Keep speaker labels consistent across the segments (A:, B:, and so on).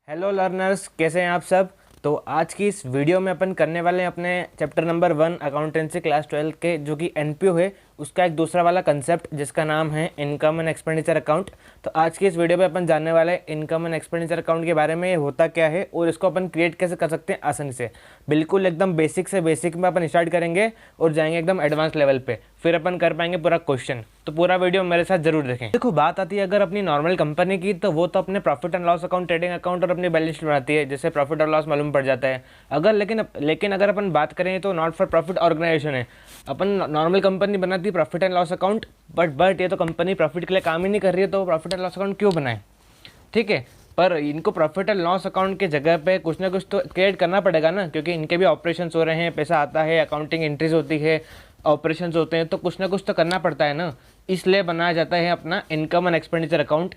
A: Hello learners, कैसे हैं आप सब। तो आज की इस वीडियो में अपन करने वाले हैं अपने चैप्टर नंबर 1 अकाउंटेंसी क्लास 12 के जो कि एनपीओ है उसका एक दूसरा वाला कंसेप्ट जिसका नाम है इनकम एंड एक्सपेंडिचर अकाउंट। तो आज की इस वीडियो में अपन जानने वाले हैं इनकम एंड एक्सपेंडिचर अकाउंट के बारे में, ये होता क्या है और इसको अपन क्रिएट कैसे कर सकते हैं आसानी से। बिल्कुल एकदम बेसिक से बेसिक में अपन स्टार्ट करेंगे और जाएंगे एकदम एडवांस लेवल पे, फिर अपन कर पाएंगे पूरा क्वेश्चन। तो पूरा वीडियो मेरे साथ जरूर देखें। देखो, बात आती है अगर अपनी नॉर्मल कंपनी की, तो वो तो अपने profit and loss account, trading account और अपनी बैलेंस शीट बनाती है जिससे प्रॉफिट और लॉस मालूम पड़ जाता है। अगर लेकिन अगर अपन बात करें तो नॉट फॉर प्रॉफिट ऑर्गेनाइजेशन है। अपन नॉर्मल कंपनी बनाती है profit and loss account, but ये तो कंपनी प्रॉफिट के लिए काम ही नहीं कर रही है, तो प्रॉफिट एंड लॉस अकाउंट क्यों बनाए। ठीक है, पर इनको प्रॉफिट एंड लॉस अकाउंट के जगह पे कुछ ना कुछ तो क्रिएट करना पड़ेगा ना, क्योंकि इनके भी ऑपरेशंस हो रहे हैं, पैसा आता है, अकाउंटिंग एंट्रीज होती है, ऑपरेशंस होते हैं, तो कुछ ना कुछ तो करना पड़ता है ना। इसलिए बनाया जाता है अपना इनकम एंड एक्सपेंडिचर अकाउंट।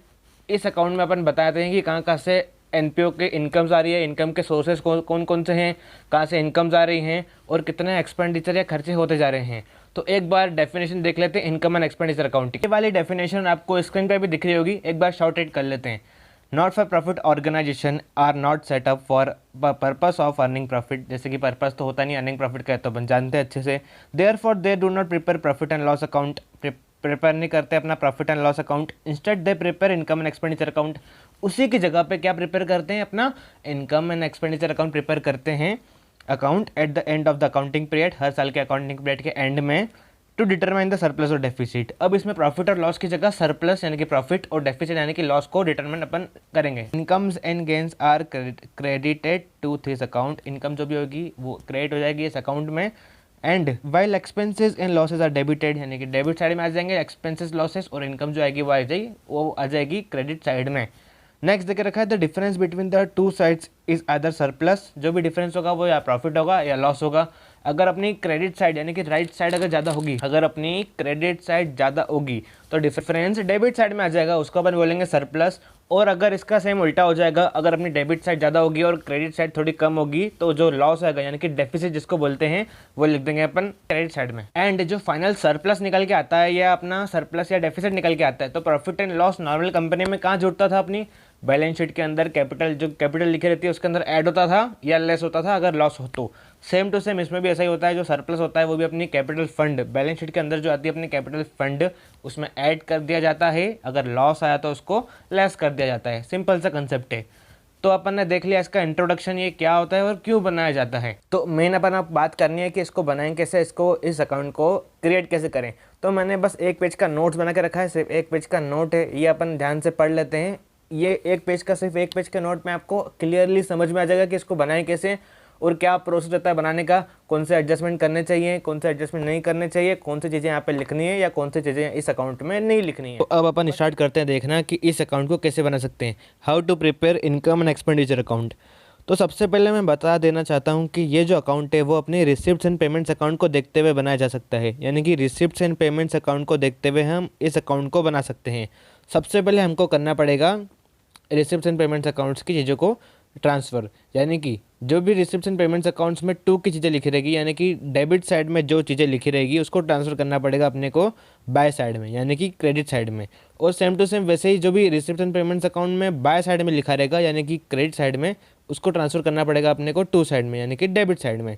A: इस अकाउंट में अपन बताते हैं कि कहाँ कहाँ से एनपीओ के इनकम्स आ रही है, इनकम के सोर्सेज कौन कौन से हैं, कहाँ से इनकम्स आ रही हैं और कितने एक्सपेंडिचर या खर्चे होते जा रहे हैं। तो एक बार डेफिनेशन देख लेते हैं इनकम एंड एक्सपेंडिचर अकाउंट। ये वाली डेफिनेशन आपको स्क्रीन पर भी दिख रही होगी, एक बार शॉर्ट रीड कर लेते हैं। Not for profit organization are not setup for purpose of earning profit. जैसे कि पर्पस तो होता नहीं, अर्निंग प्रॉफिट का तो अपन जानते हैं अच्छे से। Therefore they do not prepare profit and loss account, prepare नहीं करते अपना profit and loss account. Instead they prepare income and expenditure account. उसी की जगह पे क्या प्रिपेयर करते हैं, अपना income and expenditure account prepare करते हैं। Account at the end of the accounting period, हर साल के अकाउंटिंग पीरियड के एंड में, टू डिटरमाइन द सरप्लस और डेफिसिट। अब इसमें प्रॉफिट और लॉस की जगह सरप्लस यानी कि प्रॉफिट और डेफिसिट यानी कि लॉस को डिटरमाइन अपन करेंगे। Incomes and gains are credited to this account. Income जो भी होगी वो क्रेडिट हो जाएगी इस अकाउंट में। And while expenses and losses are debited, यानी कि डेबिट साइड में आ जाएंगे एक्सपेंसेस लॉसेस, और इनकम जो आएगी वो आ जाएगी क्रेडिट साइड में। नेक्स्ट देखे रखा है the difference between the two sides is other surplus. जो भी डिफरेंस होगा वो या प्रॉफिट होगा या लॉस होगा। अगर अपनी क्रेडिट साइड यानी कि राइट साइड अगर ज़्यादा होगी, अगर अपनी क्रेडिट साइड ज़्यादा होगी तो डिफरेंस डेबिट साइड में आ जाएगा, उसको अपन बोलेंगे सरप्लस। और अगर इसका सेम उल्टा हो जाएगा, अगर अपनी डेबिट साइड ज़्यादा होगी और क्रेडिट साइड थोड़ी कम होगी, तो जो लॉस आएगा यानी कि डेफिसिट जिसको बोलते हैं वो लिख देंगे अपन क्रेडिट साइड में। एंड जो फाइनल सरप्लस निकल के आता है या अपना सरप्लस या डेफिसिट निकल के आता है, तो profit and loss normal company में कहाँ जुड़ता था, अपनी बैलेंस शीट के अंदर कैपिटल, जो कैपिटल लिखी रहती है उसके अंदर ऐड होता था या लेस होता था अगर लॉस हो तो। सेम टू सेम इसमें भी ऐसा ही होता है, जो सरप्लस होता है वो भी अपनी कैपिटल फंड, बैलेंस शीट के अंदर जो आती है अपनी कैपिटल फंड, उसमें ऐड कर दिया जाता है। अगर लॉस आया तो उसको लेस कर दिया जाता है। सिंपल सा कंसेप्ट है। तो अपन ने देख लिया इसका इंट्रोडक्शन, ये क्या होता है और क्यों बनाया जाता है। तो मेन अपन अब बात करनी है कि इसको बनाएं कैसे, इसको इस अकाउंट को क्रिएट कैसे करें। तो मैंने बस एक पेज का नोट्स बना के रखा है, सिर्फ एक पेज का नोट है, ये अपन ध्यान से पढ़ लेते हैं। ये एक पेज का, सिर्फ एक पेज के नोट में आपको क्लियरली समझ में आ जाएगा कि इसको बनाएं कैसे और क्या प्रोसेस रहता है बनाने का, कौन से एडजस्टमेंट करने चाहिए, कौन से एडजस्टमेंट नहीं करने चाहिए, कौन सी चीज़ें यहाँ पे लिखनी है या कौन सी चीज़ें इस अकाउंट में नहीं लिखनी है। तो अब अपन स्टार्ट करते हैं देखना कि इस अकाउंट को कैसे बना सकते हैं। How to prepare income and expenditure account. तो सबसे पहले मैं बता देना चाहता हूँ कि ये जो अकाउंट है वो अपने रिसिप्ट्स एंड पेमेंट्स अकाउंट को देखते हुए बनाया जा सकता है। यानी कि रिसिप्ट्स एंड पेमेंट्स अकाउंट को देखते हुए हम इस अकाउंट को बना सकते हैं। सबसे पहले हमको करना पड़ेगा रिसिप्ट्स एंड पेमेंट्स अकाउंट्स की चीज़ों को ट्रांसफ़र, यानी कि जो भी रिसिप्ट्स एंड पेमेंट्स अकाउंट्स में टू की चीज़ें लिखी रहेगी, यानी कि डेबिट साइड में जो चीज़ें लिखी रहेगी उसको ट्रांसफ़र करना पड़ेगा अपने को बाय साइड में, यानी कि क्रेडिट साइड में। और सेम टू सेम वैसे ही जो भी रिसिप्ट्स एंड पेमेंट्स अकाउंट में बाय साइड में लिखा रहेगा, यानी कि क्रेडिट साइड में, उसको ट्रांसफ़र करना पड़ेगा अपने को टू साइड में, यानी कि डेबिट साइड में।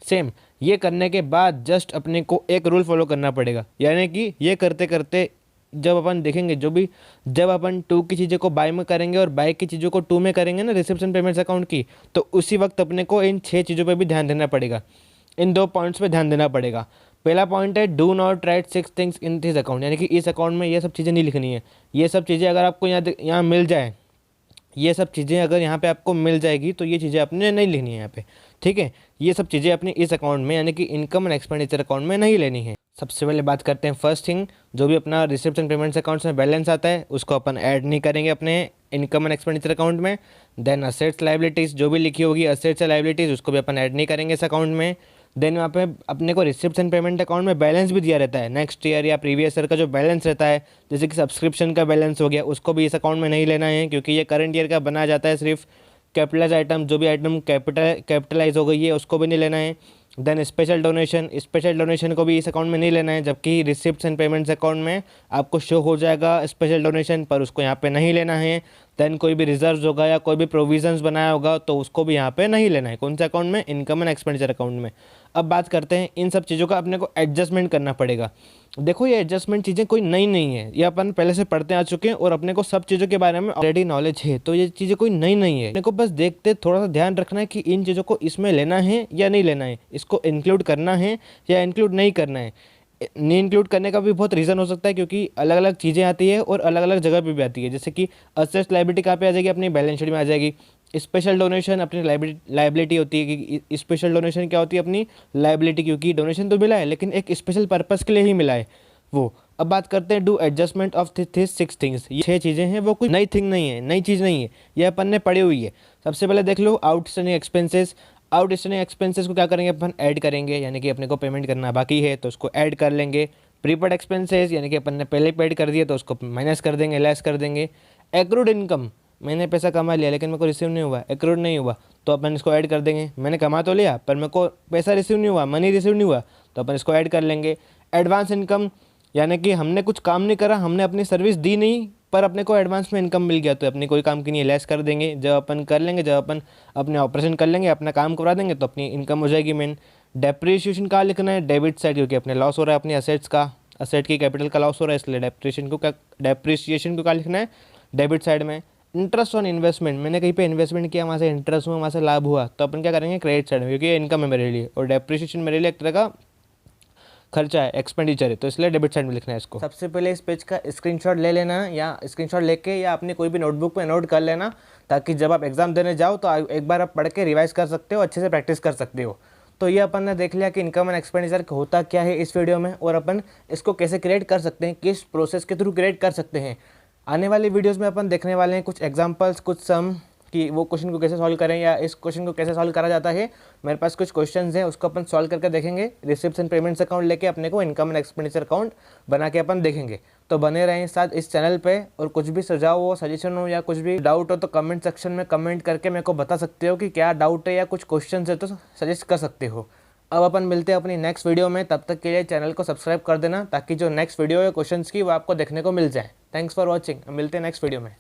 A: सेम ये करने के बाद जस्ट अपने को एक रूल फॉलो करना पड़ेगा, यानी कि ये करते करते जब अपन देखेंगे जब अपन टू की चीज़ों को बाय में करेंगे और बाय की चीज़ों को टू में करेंगे ना रिसिप्शन पेमेंट्स अकाउंट की, तो उसी वक्त अपने को इन 6 चीज़ों पे भी ध्यान देना पड़ेगा, इन 2 पॉइंट्स पे ध्यान देना पड़ेगा। पहला पॉइंट है do not right 6 things in this account, यानी कि इस अकाउंट में ये सब चीज़ें नहीं लिखनी है। ये सब चीज़ें अगर आपको यहाँ मिल जाए, ये सब चीज़ें अगर यहाँ पे आपको मिल जाएगी तो ये चीज़ें आपने नहीं लिखनी है यहाँ पे। ठीक है, ये सब चीज़ें अपनी इस अकाउंट में यानी कि इनकम एंड एक्सपेंडिचर अकाउंट में नहीं लेनी है। सबसे पहले बात करते हैं फर्स्ट थिंग, जो भी अपना रिसिप्ट्स एंड पेमेंट्स अकाउंट्स में बैलेंस आता है उसको अपन ऐड नहीं करेंगे अपने इनकम एंड एक्सपेंडिचर अकाउंट में। देन असेट्स लायबिलिटीज़ जो भी लिखी होगी, असेट्स या लायबिलिटीज़, उसको भी अपन ऐड नहीं करेंगे इस अकाउंट में। देन वहाँ पे अपने को रिसिप्ट्स एंड पेमेंट अकाउंट में बैलेंस भी दिया रहता है, नेक्स्ट ईयर या प्रीवियस ईयर का जो बैलेंस रहता है, जैसे कि सब्सक्रिप्शन का बैलेंस हो गया, उसको भी इस अकाउंट में नहीं लेना है, क्योंकि ये करंट ईयर का बनाया जाता है। सिर्फ कैपिटलाइज आइटम, जो भी आइटम कैपिटलाइज हो गई है उसको भी नहीं लेना है। देन स्पेशल डोनेशन को भी इस अकाउंट में नहीं लेना है, जबकि रिसिप्ट्स एंड पेमेंट्स अकाउंट में आपको शो हो जाएगा स्पेशल डोनेशन, पर उसको यहाँ पे नहीं लेना है। देन कोई भी रिजर्व्स होगा या कोई भी प्रोविजंस बनाया होगा तो उसको भी यहाँ पे नहीं लेना है। कौन से अकाउंट में? इनकम एंड एक्सपेंडिचर अकाउंट में। अब बात करते हैं इन सब चीज़ों का अपने को एडजस्टमेंट करना पड़ेगा। देखो ये एडजस्टमेंट चीज़ें कोई नई नहीं है, ये अपन पहले से पढ़ते आ चुके हैं और अपने को सब चीज़ों के बारे में ऑलरेडी नॉलेज है, तो ये चीज़ें कोई नई नहीं है। अपने को बस देखते थोड़ा सा ध्यान रखना है कि इन चीज़ों को इसमें लेना है या नहीं लेना है, इसको इंक्लूड करना है या इंक्लूड नहीं करना है। नहीं इंक्लूड करने का भी बहुत रीज़न हो सकता है, क्योंकि अलग अलग चीज़ें आती है और अलग अलग जगह पे भी आती है। जैसे कि असेट्स लायबिलिटी कहाँ पे आ जाएगी? अपनी बैलेंस शीट में आ जाएगी। स्पेशल डोनेशन अपनी लायबिलिटी होती है कि स्पेशल डोनेशन क्या होती है? अपनी लायबिलिटी, क्योंकि डोनेशन तो मिला है लेकिन एक स्पेशल पर्पज़ के लिए ही मिला है वो। अब बात करते हैं do adjustment of this 6 things. ये 6 चीज़ें हैं, वो कोई नई थिंग नहीं है, नई चीज़ नहीं है, ये अपन ने पढ़ी हुई है। सबसे पहले देख लो आउटस्टैंडिंग एक्सपेंसेस। आउटस्टैंडिंग एक्सपेंसेस को क्या करेंगे? अपन ऐड करेंगे, यानी कि अपने को पेमेंट करना बाकी है तो उसको ऐड कर लेंगे। प्रीपेड एक्सपेंसेस यानी कि अपन ने पहले पेड कर दिया तो उसको माइनस कर देंगे, लेस कर देंगे। एक्रूड इनकम, मैंने पैसा कमा लिया लेकिन मेरे को रिसीव नहीं हुआ, एक्रूड नहीं हुआ, तो अपन इसको ऐड कर देंगे। मैंने कमा तो लिया पर मेरे को पैसा रिसीव नहीं हुआ, मनी रिसीव नहीं हुआ, तो अपन इसको ऐड कर लेंगे। एडवांस इनकम यानी कि हमने कुछ काम नहीं करा, हमने अपनी सर्विस दी नहीं पर अपने को एडवांस में इनकम मिल गया, तो अपनी कोई काम की नहीं है, लेस कर देंगे। जब अपन कर लेंगे, जब अपन अपने ऑपरेशन कर लेंगे, अपना काम करवा देंगे तो अपनी इनकम हो जाएगी मेन। डेप्रिसिएशन कहाँ लिखना है? डेबिट साइड, क्योंकि अपने लॉस हो रहा है अपनी असेट्स का, असेट की कैपिटल का लॉस हो रहा है, इसलिए डेप्रिसिएशन को क्या लिखना है? डेबिट साइड में। इंटरेस्ट ऑन इन्वेस्टमेंट, मैंने कहीं पे इन्वेस्टमेंट किया, वहाँ से इंटरेस्ट हुआ, वहाँ से लाभ हुआ, तो अपन क्या करेंगे? क्रेडिट साइड में, क्योंकि ये इनकम है मेरे लिए और डेप्रिसिएशन मेरे लिए एक तरह का खर्चा है, एक्सपेंडिचर है, तो इसलिए डेबिट साइड में लिखना है इसको। सबसे पहले इस पेज का स्क्रीनशॉट ले लेना, या स्क्रीनशॉट लेके या अपनी कोई भी नोटबुक पे नोट कर लेना, ताकि जब आप एग्जाम देने जाओ तो एक बार आप पढ़ के रिवाइज कर सकते हो, अच्छे से प्रैक्टिस कर सकते हो। तो ये अपन ने देख लिया कि इनकम एंड एक्सपेंडिचर होता क्या है इस वीडियो में, और अपन इसको कैसे क्रिएट कर सकते हैं, किस प्रोसेस के थ्रू क्रिएट कर सकते हैं। आने वाली वीडियोज़ में अपन देखने वाले हैं कुछ एग्जाम्पल्स, कुछ सम, कि वो क्वेश्चन को कैसे सॉल्व करें या इस क्वेश्चन को कैसे सॉल्व करा जाता है। मेरे पास कुछ क्वेश्चंस हैं, उसको अपन सॉल्व करके देखेंगे। रिसिप्ट्स एंड पेमेंट्स अकाउंट लेके अपने को इनकम एंड एक्सपेंडिचर अकाउंट बना के अपन देखेंगे। तो बने रहें साथ इस चैनल पे, और कुछ भी सुझाव हो, सजेशन हो या कुछ भी डाउट हो तो कमेंट सेक्शन में कमेंट करके मेरे को बता सकते हो कि क्या डाउट है या कुछ क्वेश्चन है तो सजेस्ट कर सकते हो। अब अपन मिलते हैं अपनी नेक्स्ट वीडियो में, तब तक के लिए चैनल को सब्सक्राइब कर देना ताकि जो नेक्स्ट वीडियो है क्वेश्चंस की वो आपको देखने को मिल जाए। थैंक्स फॉर वॉचिंग, मिलते हैं नेक्स्ट वीडियो में।